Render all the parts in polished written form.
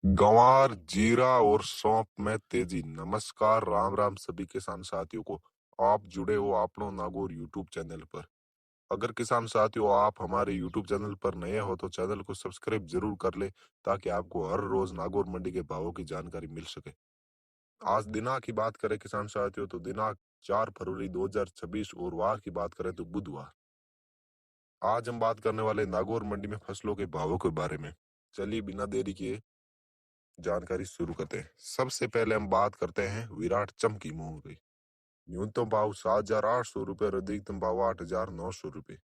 गंवार, जीरा और सौंफ में तेजी। नमस्कार, राम राम सभी किसान साथियों को। आप जुड़े हो आपनो नागौर यूट्यूब चैनल पर। अगर किसान साथियों आप हमारे यूट्यूब चैनल पर नए हो तो चैनल को सब्सक्राइब जरूर कर ले, ताकि आपको हर रोज नागौर मंडी के भावों की जानकारी मिल सके। आज दिनांक की बात करें किसान साथियों तो दिनांक 4 फरवरी 2026 और वार की बात करें तो बुधवार। आज हम बात करने वाले नागौर मंडी में फसलों के भावों के बारे में। चलिए बिना देरी किए जानकारी शुरू करते हैं। सबसे पहले हम बात करते हैं विराट चमकी मूंग की। न्यूनतम भाव 7,800 रुपए और अधिकतम भाव 8,900 रुपए।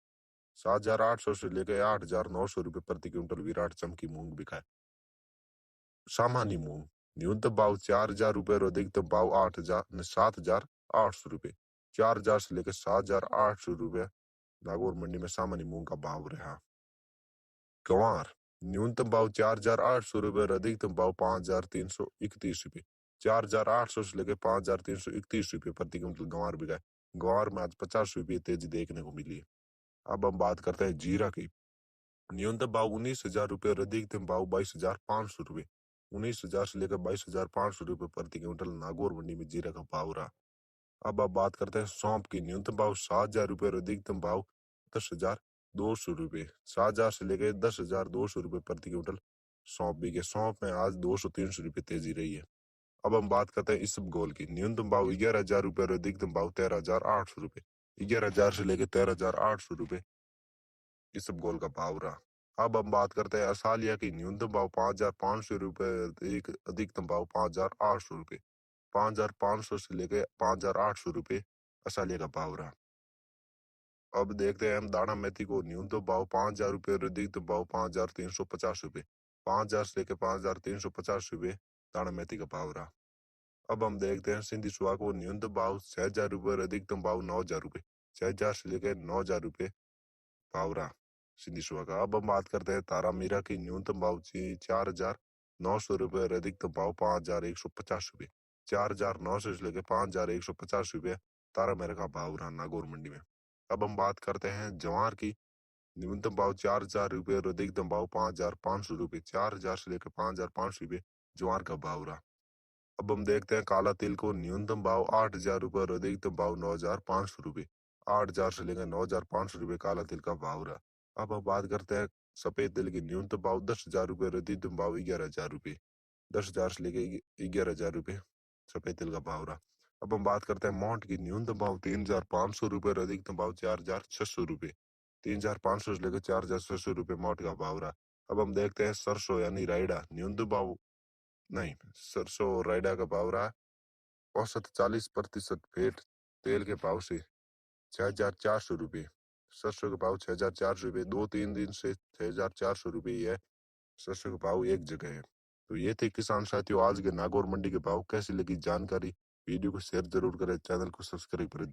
7,800 से लेकर 8,900 रुपए प्रति क्विंटल विराट चमकी मूंग बिका है। सामान्य मूंग न्यूनतम भाव 4,000 रुपए और अधिकतम भाव 7,800 रुपए। 4,000 से लेकर 7,800 रुपए नागौर मंडी में सामान्य मूंग का भाव रहा। गंवार न्यूनतम भाव 4,800 रुपए और अधिकतम भाव 5,331 रुपए। 4,800 से लेकर 5,331 रुपए प्रति क्विंटल गंवार बिका है। गंवार में आज 50 रुपए तेजी देखने को मिली है। अब हम बात करते हैं जीरा की। न्यूनतम भाव 19,000 रुपए और अधिकतम भाव 22,500 रुपए। 19,000 से लेकर 22,500 रुपए प्रति क्विंटल नागौर मंडी में जीरा का भाव रहा। अब आप बात करते हैं सौंफ की। न्यूनतम भाव 7,000 रुपए और अधिकतम भाव 10,200 रुपए। 7,000 से लेकर 10,200 रुपए प्रति क्विंटल सौंफ बिके। सौंफ में आज 200-300 रुपए तेजी रही है। अब हम बात करते हैं इसबगोल की। न्यूनतम भाव 11,000 रुपए और अधिकतम भाव 13,800 रुपए। 11,000 से लेकर 13,800 रुपए इसबगोल का भाव रहा। अब हम बात करते हैं असालिया की। न्यूनतम भाव 5,500 रुपए, अधिकतम भाव 5,800 रुपए। 5,500 से लेकर 5,800 रुपए असालिया का भाव रहा। अब देखते हैं हम दाना मेथी को। न्यूनतम भाव 5,000 रुपए और अधिकतम भाव 5,350 रुपए। 5,000 से लेकर 5,350 रुपए दाना मेथी का भाव रहा। अब हम देखते हैं सिंधी सुहा को। न्यूनतम भाव 6,000 रुपए और अधिकतम भाव 9,000 रुपए। 6,000 से लेकर 9,000 रुपए भाव रहा सिंधी सुहा का। अब हम बात करते हैं तारा मीरा की। न्यूनतम भाव 4,900 रुपए और अधिकतम भाव 5,150 रुपए। 4,900 से लेकर 5,150 रुपए तारा मीरा का भाव रहा नागौर मंडी में। अब हम बात करते हैं जवार की। न्यूनतम भाव 4,000 रुपए और अधिकतम भाव 5,500 रुपए। 4,000 से लेकर 5,500 रुपए जवार का भाव रहा। अब हम देखते हैं काला तिल को। न्यूनतम भाव 8,000 रुपए और अधिकतम भाव 9,500 रुपए। 8,000 से लेकर 9,500 रुपए काला तिल का भाव रहा। अब हम बात करते हैं सफेद तिल की। न्यूनतम भाव 10,000 रुपए और अधिकतम भाव 11,000 रुपए। 10,000 से लेकर 11,000 रुपए सफेद तिल का भाव रहा। अब हम बात करते हैं मोंठ की। न्यूनतम भाव 3,500 रुपए और अधिकतम भाव 4,600 रुपए। 3,500 से लेकर 4,600 रुपए मोंठ का भाव रहा। अब हम देखते हैं सरसों यानी रायडा। न्यूनतम भाव नहीं, सरसों और रायडा का भाव रहा औसत 40% फेट तेल के भाव से 6,400 रुपए। सरसों के भाव 6,400 रुपए। 2-3 दिन से 6,400 रुपए ही है सरसों के भाव एक जगह है। तो ये थे किसान साथियों आज के नागौर मंडी के भाव। कैसी लगी जानकारी? वीडियो को शेयर जरूर करें, चैनल को सब्सक्राइब करें।